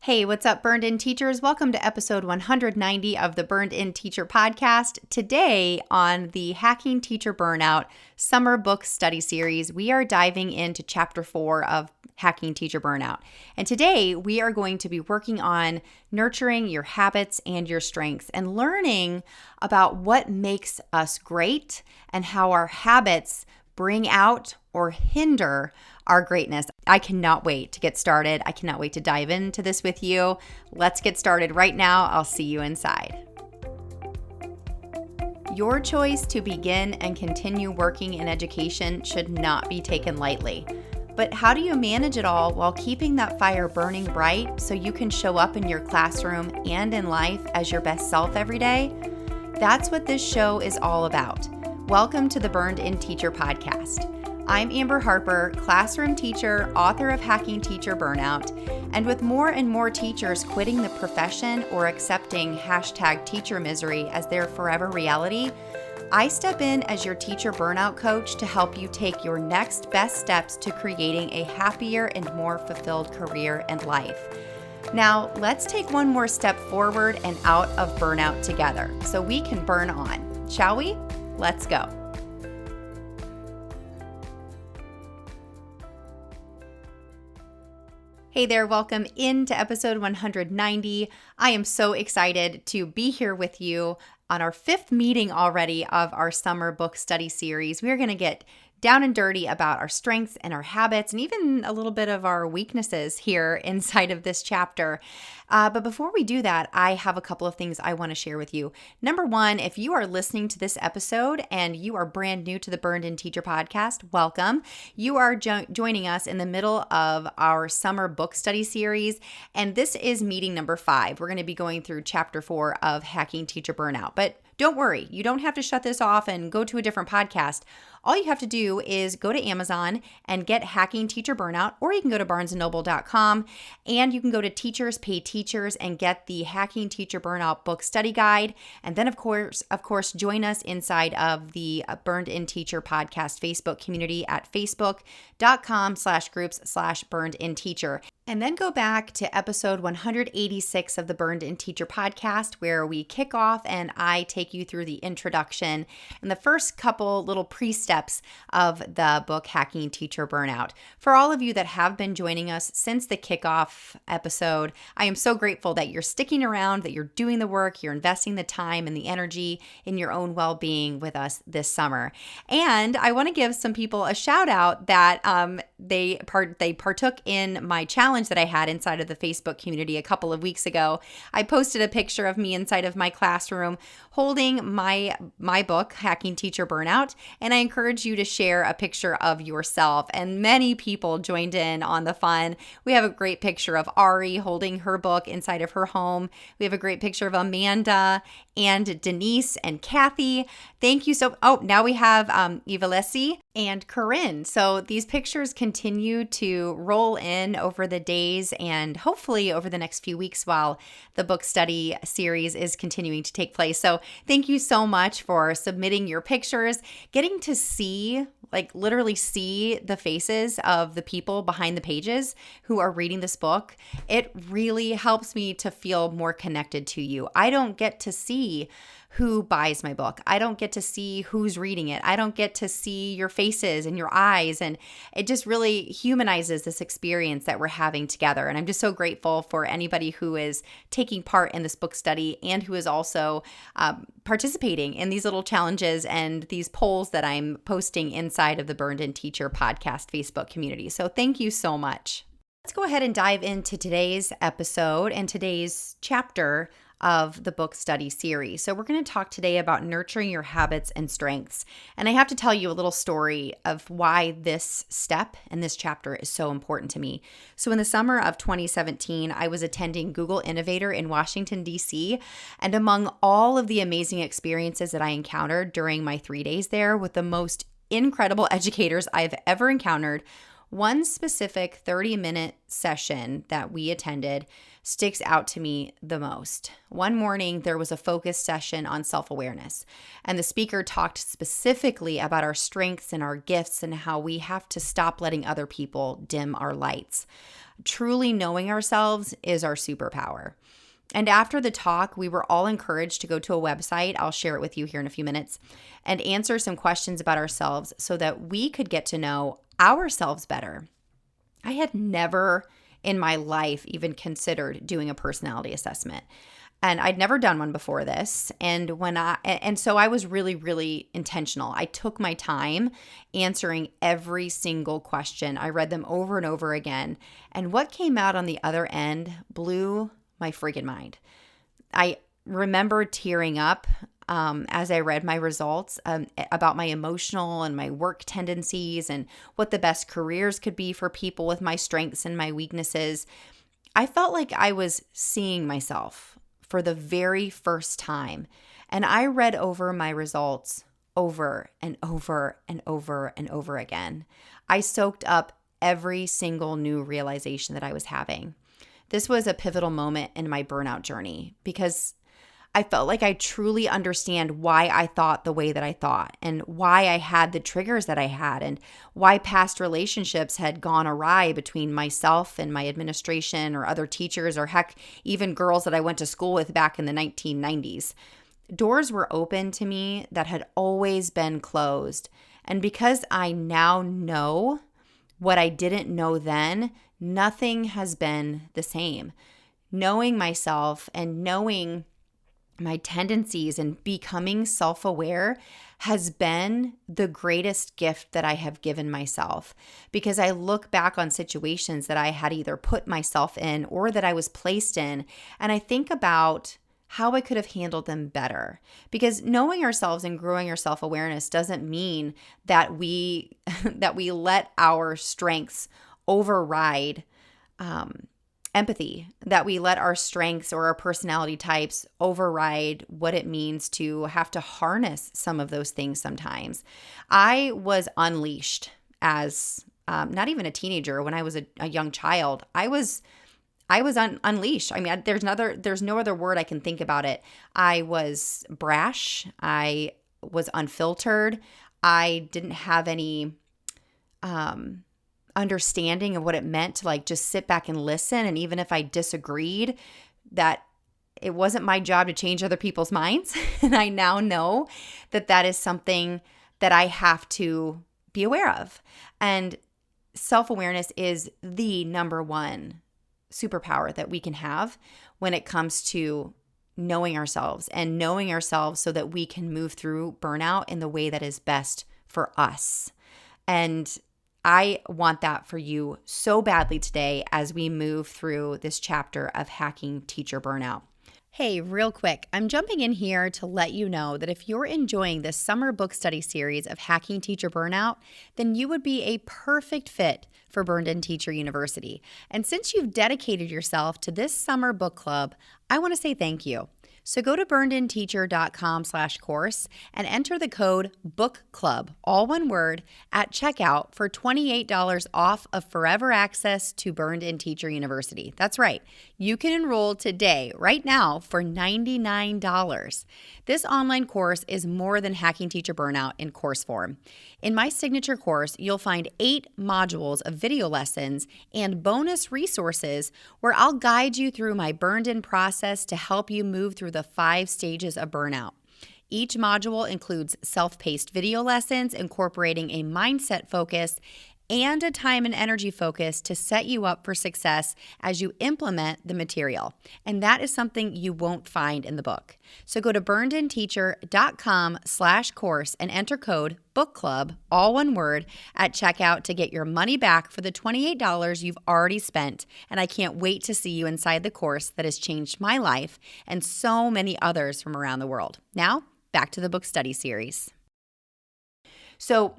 Hey, what's up, Burned In Teachers? Welcome to episode 190 of the Burned In Teacher podcast. Today on the Hacking Teacher Burnout Summer Book Study Series, we are diving into chapter 4 of Hacking Teacher Burnout. And today we are going to be working on nurturing your habits and your strengths and learning about what makes us great and how our habits bring out or hinder our greatness. I cannot wait to get started. I cannot wait to dive into this with you. Let's get started right now. I'll see you inside. Your choice to begin and continue working in education should not be taken lightly. But how do you manage it all while keeping that fire burning bright so you can show up in your classroom and in life as your best self every day? That's what this show is all about. Welcome to the Burned In Teacher podcast. I'm Amber Harper, classroom teacher, author of Hacking Teacher Burnout, and with more and more teachers quitting the profession or accepting #teacher misery as their forever reality, I step in as your teacher burnout coach to help you take your next best steps to creating a happier and more fulfilled career and life. Now, let's take one more step forward and out of burnout together so we can burn on. Shall we? Let's go. Hey there, welcome into episode 190. I am so excited to be here with you on our 5th meeting already of our summer book study series. We're going to get down and dirty about our strengths and our habits and even a little bit of our weaknesses here inside of this chapter. But before we do that, I have a couple of things I want to share with you. Number one, if you are listening to this episode and you are brand new to the Burned In Teacher podcast, welcome. You are joining us in the middle of our summer book study series, and this is meeting number 5. We're going to be going through chapter 4 of Hacking Teacher Burnout. But don't worry, you don't have to shut this off and go to a different podcast. All you have to do is go to Amazon and get Hacking Teacher Burnout, or you can go to barnesandnoble.com and you can go to Teachers Pay Teachers and get the Hacking Teacher Burnout book study guide. And then of course, join us inside of the Burned In Teacher podcast Facebook community at facebook.com/groups/burnedinteacher. And then go back to episode 186 of the Burned In Teacher podcast, where we kick off and I take you through the introduction and the first couple little pre-steps of the book Hacking Teacher Burnout. For all of you that have been joining us since the kickoff episode, I am so grateful that you're sticking around, that you're doing the work, you're investing the time and the energy in your own well-being with us this summer. And I want to give some people a shout out that they partook in my challenge that I had inside of the Facebook community a couple of weeks ago. I posted a picture of me inside of my classroom holding my book, Hacking Teacher Burnout, and I encourage you to share a picture of yourself. And many people joined in on the fun. We have a great picture of Ari holding her book inside of her home. We have a great picture of Amanda and Denise and Kathy. Thank you now we have Ivalesi and Corinne. So these pictures continue to roll in over the days and hopefully over the next few weeks while the book study series is continuing to take place. So thank you so much for submitting your pictures, getting to see, literally see the faces of the people behind the pages who are reading this book. It really helps me to feel more connected to you. I don't get to see who buys my book. I don't get to see who's reading it. I don't get to see your faces and your eyes. And it just really humanizes this experience that we're having together. And I'm just so grateful for anybody who is taking part in this book study and who is also participating in these little challenges and these polls that I'm posting inside of the Burned In Teacher podcast Facebook community. So thank you so much. Let's go ahead and dive into today's episode and today's chapter of the book study series. So we're going to talk today about nurturing your habits and strengths. And I have to tell you a little story of why this step and this chapter is so important to me. So in the summer of 2017, I was attending Google Innovator in Washington, D.C. And among all of the amazing experiences that I encountered during my 3 days there with the most incredible educators I've ever encountered, one specific 30-minute session that we attended sticks out to me the most. One morning, there was a focused session on self-awareness, and the speaker talked specifically about our strengths and our gifts and how we have to stop letting other people dim our lights. truly knowing ourselves is our superpower. And after the talk, we were all encouraged to go to a website, I'll share it with you here in a few minutes, and answer some questions about ourselves so that we could get to know ourselves better. I had never in my life even considered doing a personality assessment. And I'd never done one before this. And so I was really, really intentional. I took my time answering every single question. I read them over and over again. And what came out on the other end blew my freaking mind. I remember tearing up as I read my results about my emotional and my work tendencies and what the best careers could be for people with my strengths and my weaknesses. I felt like I was seeing myself for the very first time. And I read over my results over and over and over and over again. I soaked up every single new realization that I was having. This was a pivotal moment in my burnout journey because I felt like I truly understand why I thought the way that I thought and why I had the triggers that I had and why past relationships had gone awry between myself and my administration or other teachers or heck, even girls that I went to school with back in the 1990s. Doors were open to me that had always been closed. And because I now know what I didn't know then, nothing has been the same. Knowing myself and knowing my tendencies and becoming self-aware has been the greatest gift that I have given myself because I look back on situations that I had either put myself in or that I was placed in, and I think about how I could have handled them better. Because knowing ourselves and growing our self-awareness doesn't mean that we let our strengths override empathy, that we let our strengths or our personality types override what it means to have to harness some of those things sometimes. I was unleashed as not even a teenager. When I was a young child, I was unleashed. I mean, there's no other word I can think about it. I was brash. I was unfiltered. I didn't have any understanding of what it meant to like just sit back and listen. And even if I disagreed, that it wasn't my job to change other people's minds. And I now know that that is something that I have to be aware of. And self-awareness is the number one superpower that we can have when it comes to knowing ourselves and knowing ourselves so that we can move through burnout in the way that is best for us. And I want that for you so badly today as we move through this chapter of Hacking Teacher Burnout. Hey, real quick, I'm jumping in here to let you know that if you're enjoying this summer book study series of Hacking Teacher Burnout, then you would be a perfect fit for Burned In Teacher University. And since you've dedicated yourself to this summer book club, I want to say thank you. So go to burnedinteacher.com/course and enter the code BOOKCLUB, all one word, at checkout for $28 off of forever access to Burned In Teacher University. That's right. You can enroll today, right now, for $99. This online course is more than Hacking Teacher Burnout in course form. In my signature course, you'll find 8 modules of video lessons and bonus resources where I'll guide you through my burned in process to help you move through the 5 stages of burnout. Each module includes self-paced video lessons incorporating a mindset focus and a time and energy focus to set you up for success as you implement the material. And that is something you won't find in the book. So go to burnedinteacher.com/course and enter code BOOKCLUB, all one word, at checkout to get your money back for the $28 you've already spent. And I can't wait to see you inside the course that has changed my life and so many others from around the world. Now, back to the book study series. So,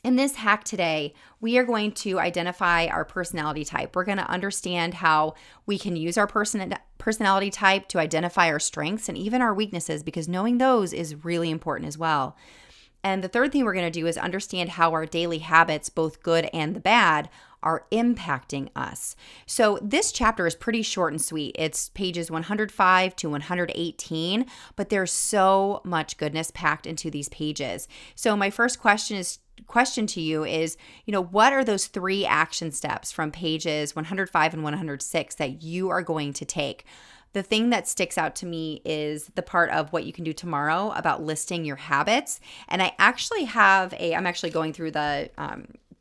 in this hack today, we are going to identify our personality type. We're going to understand how we can use our personality type to identify our strengths and even our weaknesses, because knowing those is really important as well. And the third thing we're going to do is understand how our daily habits, both good and the bad, are impacting us. So this chapter is pretty short and sweet. It's pages 105 to 118, but there's so much goodness packed into these pages. So my first question is question to you is, what are those 3 action steps from pages 105 and 106 that you are going to take? The thing that sticks out to me is the part of what you can do tomorrow about listing your habits. And I actually I'm actually going through the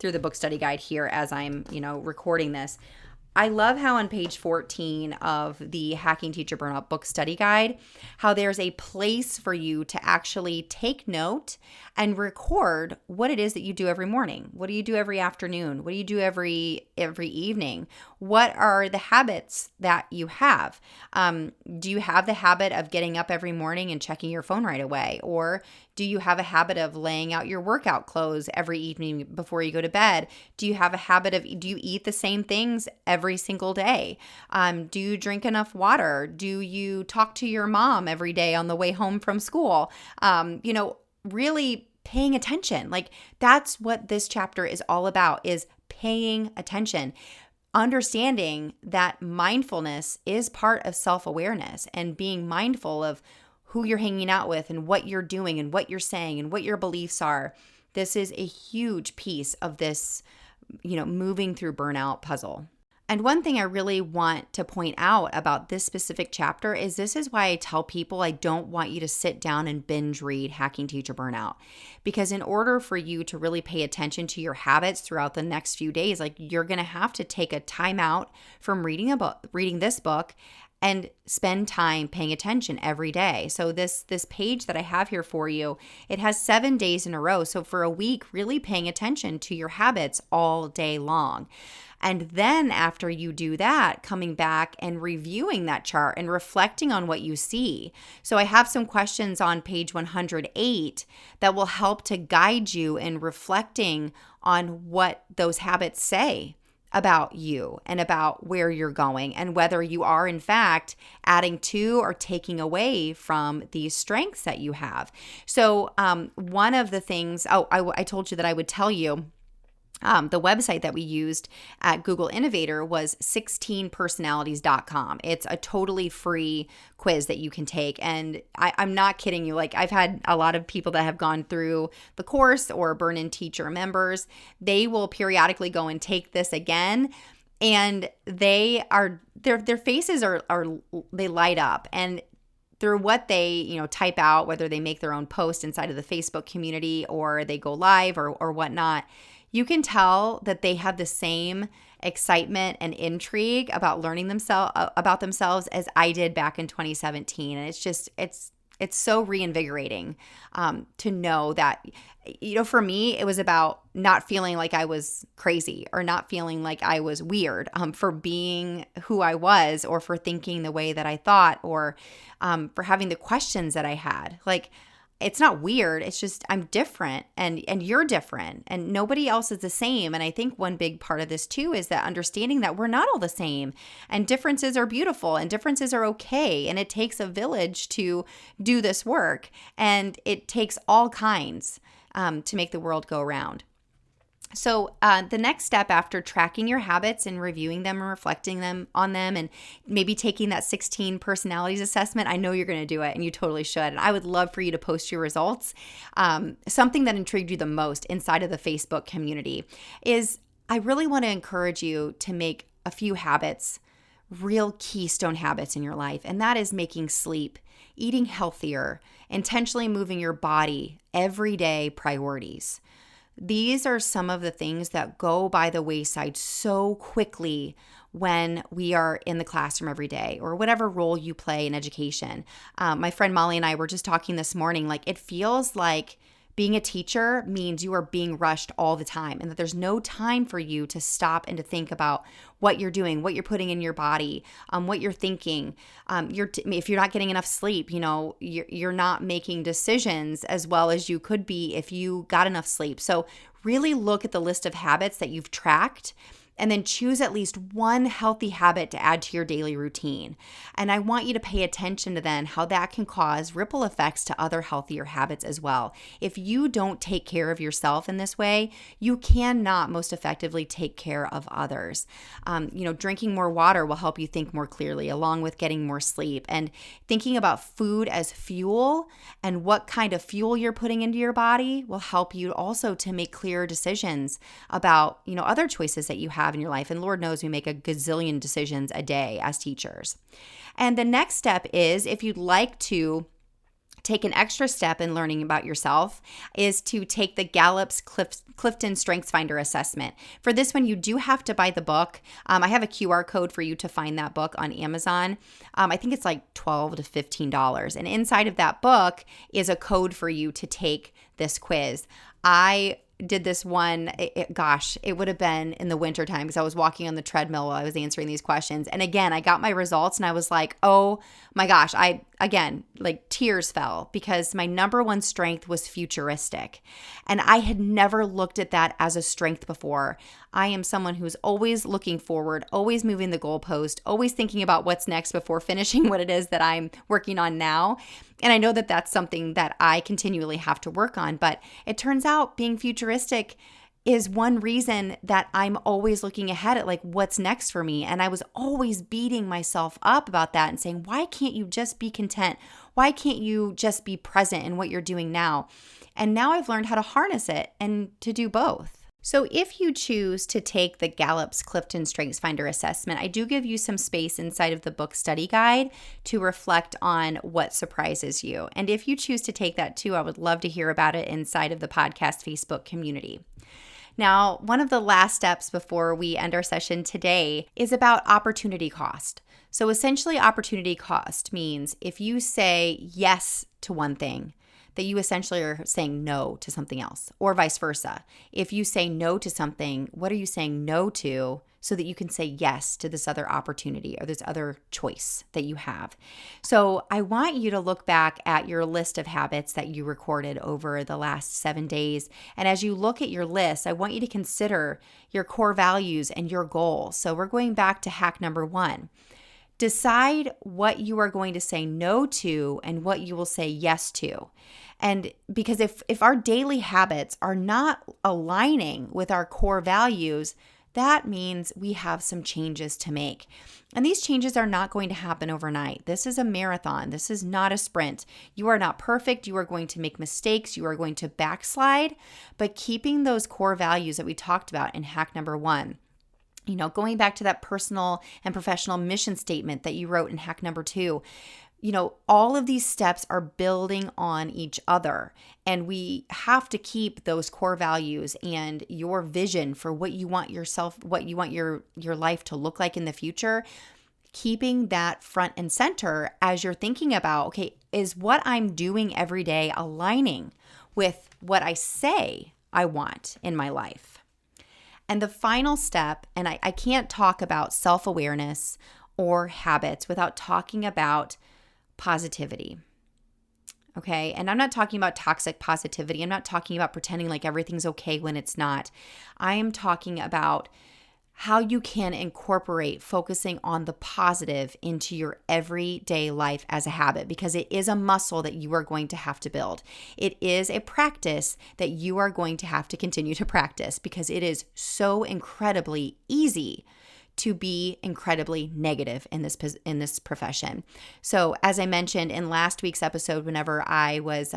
book study guide here as I'm, recording this. I love how on page 14 of the Hacking Teacher Burnout book study guide, how there's a place for you to actually take note and record what it is that you do every morning. What do you do every afternoon? What do you do every evening? What are the habits that you have? Do you have the habit of getting up every morning and checking your phone right away? Or do you have a habit of laying out your workout clothes every evening before you go to bed? Do you have a habit do you eat the same things every single day? Do you drink enough water? Do you talk to your mom every day on the way home from school? Really paying attention. Like, that's what this chapter is all about, is paying attention. Understanding that mindfulness is part of self-awareness, and being mindful of who you're hanging out with and what you're doing and what you're saying and what your beliefs are. This is a huge piece of this, moving through burnout puzzle. And one thing I really want to point out about this specific chapter is this is why I tell people I don't want you to sit down and binge read Hacking Teacher Burnout. Because in order for you to really pay attention to your habits throughout the next few days, like, you're going to have to take a time out from reading this book and spend time paying attention every day. So this page that I have here for you, it has 7 days in a row. So for a week, really paying attention to your habits all day long. And then after you do that, coming back and reviewing that chart and reflecting on what you see. So I have some questions on page 108 that will help to guide you in reflecting on what those habits say about you and about where you're going, and whether you are in fact adding to or taking away from these strengths that you have. So one of the things, I told you that I would tell you, the website that we used at Google Innovator was 16personalities.com. It's a totally free quiz that you can take. And I'm not kidding you. Like, I've had a lot of people that have gone through the course or Burn-In Teacher members. They will periodically go and take this again. And their faces they light up. And through what they, type out, whether they make their own post inside of the Facebook community or they go live or whatnot, you can tell that they have the same excitement and intrigue about learning about themselves as I did back in 2017. And it's so reinvigorating to know that, for me, it was about not feeling like I was crazy or not feeling like I was weird for being who I was, or for thinking the way that I thought, or for having the questions that I had. Like, it's not weird. It's just I'm different and you're different and nobody else is the same. And I think one big part of this too is that understanding that we're not all the same, and differences are beautiful and differences are okay. And it takes a village to do this work, and it takes all kinds to make the world go round. So the next step after tracking your habits and reviewing them and reflecting on them and maybe taking that 16 personalities assessment, I know you're going to do it and you totally should. And I would love for you to post your results. Something that intrigued you the most inside of the Facebook community is I really want to encourage you to make a few habits, real keystone habits in your life. And that is making sleep, eating healthier, intentionally moving your body, everyday priorities. These are some of the things that go by the wayside so quickly when we are in the classroom every day, or whatever role you play in education. My friend Molly and I were just talking this morning, like, it feels like being a teacher means you are being rushed all the time, and that there's no time for you to stop and to think about what you're doing, what you're putting in your body, what you're thinking. If you're not getting enough sleep, you're not making decisions as well as you could be if you got enough sleep. So really look at the list of habits that you've tracked And then choose at least one healthy habit to add to your daily routine. And I want you to pay attention to then how that can cause ripple effects to other healthier habits as well. If you don't take care of yourself in this way, you cannot most effectively take care of others. Drinking more water will help you think more clearly, along with getting more sleep. And thinking about food as fuel and what kind of fuel you're putting into your body will help you also to make clearer decisions about, other choices that you have in your life. And Lord knows we make a gazillion decisions a day as teachers. And the next step is, if you'd like to take an extra step in learning about yourself, is to take the Gallup's Clifton Strengths Finder assessment. For this one, you do have to buy the book. I have a QR code for you to find that book on Amazon. I think it's like $12 to $15. And inside of that book is a code for you to take this quiz. I did this one, it would have been in the wintertime because I was walking on the treadmill while I was answering these questions. And again, I got my results and I was like, oh my gosh, tears fell because my number one strength was futuristic. And I had never looked at that as a strength before. I am someone who's always looking forward, always moving the goalpost, always thinking about what's next before finishing what it is that I'm working on now. And I know that that's something that I continually have to work on. But it turns out being futuristic is one reason that I'm always looking ahead at like what's next for me. And I was always beating myself up about that and saying, why can't you just be content? Why can't you just be present in what you're doing now? And now I've learned how to harness it and to do both. So if you choose to take the Gallup's Clifton Strengths Finder assessment, I do give you some space inside of the book study guide to reflect on what surprises you. And if you choose to take that too, I would love to hear about it inside of the podcast Facebook community. Now, one of the last steps before we end our session today is about opportunity cost. So essentially, opportunity cost means if you say yes to one thing, that you essentially are saying no to something else, or vice versa. If you say no to something, what are you saying no to so that you can say yes to this other opportunity or this other choice that you have? So I want you to look back at your list of habits that you recorded over the last 7 days. And as you look at your list, I want you to consider your core values and your goals. So we're going back to hack number 1. Decide what you are going to say no to and what you will say yes to. And because if our daily habits are not aligning with our core values, that means we have some changes to make. And these changes are not going to happen overnight. This is a marathon. This is not a sprint. You are not perfect. You are going to make mistakes. You are going to backslide. But keeping those core values that we talked about in hack number 1, going back to that personal and professional mission statement that you wrote in hack number 2, all of these steps are building on each other, and we have to keep those core values and your vision for what you want your life to look like in the future, keeping that front and center as you're thinking about, okay, is what I'm doing every day aligning with what I say I want in my life? And the final step, and I can't talk about self-awareness or habits without talking about positivity. Okay. And I'm not talking about toxic positivity. I'm not talking about pretending like everything's okay when it's not. I am talking about how you can incorporate focusing on the positive into your everyday life as a habit, because it is a muscle that you are going to have to build. It is a practice that you are going to have to continue to practice, because it is so incredibly easy to be incredibly negative in this profession. So as I mentioned in last week's episode, whenever I was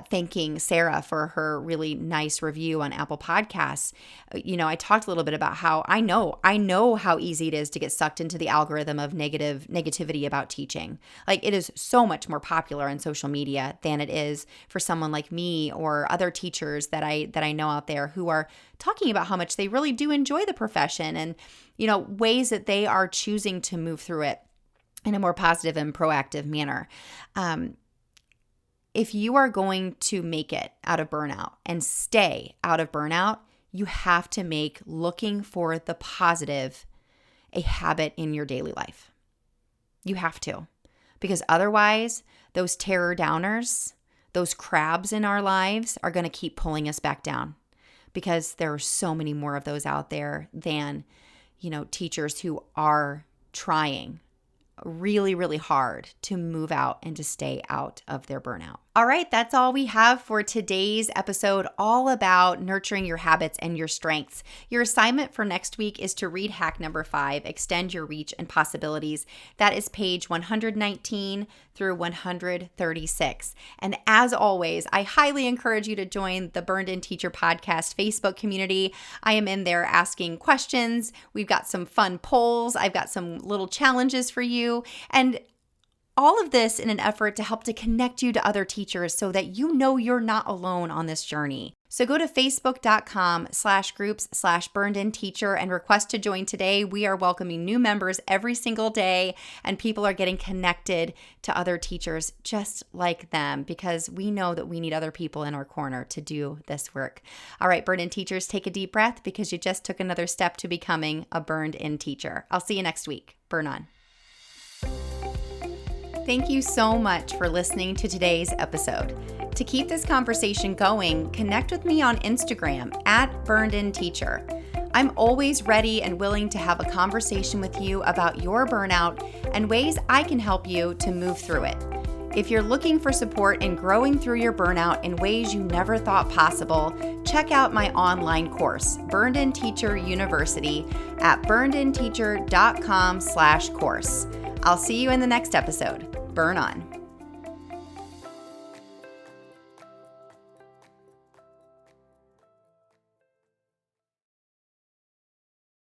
thanking Sarah for her really nice review on Apple Podcasts, I talked a little bit about how I know how easy it is to get sucked into the algorithm of negativity about teaching. Like, it is so much more popular on social media than it is for someone like me or other teachers that I know out there who are talking about how much they really do enjoy the profession and, ways that they are choosing to move through it in a more positive and proactive manner. If you are going to make it out of burnout and stay out of burnout, you have to make looking for the positive a habit in your daily life. You have to, because otherwise those terror downers, those crabs in our lives are going to keep pulling us back down. because there are so many more of those out there than, teachers who are trying really, really hard to move out and to stay out of their burnout. All right, that's all we have for today's episode, all about nurturing your habits and your strengths. Your assignment for next week is to read hack number 5, Extend Your Reach and Possibilities. That is page 119 through 136. And as always, I highly encourage you to join the Burned In Teacher Podcast Facebook community. I am in there asking questions. We've got some fun polls. I've got some little challenges for you. And all of this in an effort to help to connect you to other teachers so that you know you're not alone on this journey. So go to facebook.com/groups/burnedinteacher and request to join today. We are welcoming new members every single day, and people are getting connected to other teachers just like them, because we know that we need other people in our corner to do this work. All right, Burned In Teachers, take a deep breath, because you just took another step to becoming a Burned In teacher. I'll see you next week. Burn on. Thank you so much for listening to today's episode. To keep this conversation going, connect with me on Instagram @BurnedInTeacher. I'm always ready and willing to have a conversation with you about your burnout and ways I can help you to move through it. If you're looking for support in growing through your burnout in ways you never thought possible, check out my online course, Burned In Teacher University, at burnedinteacher.com/course. I'll see you in the next episode. Burn on.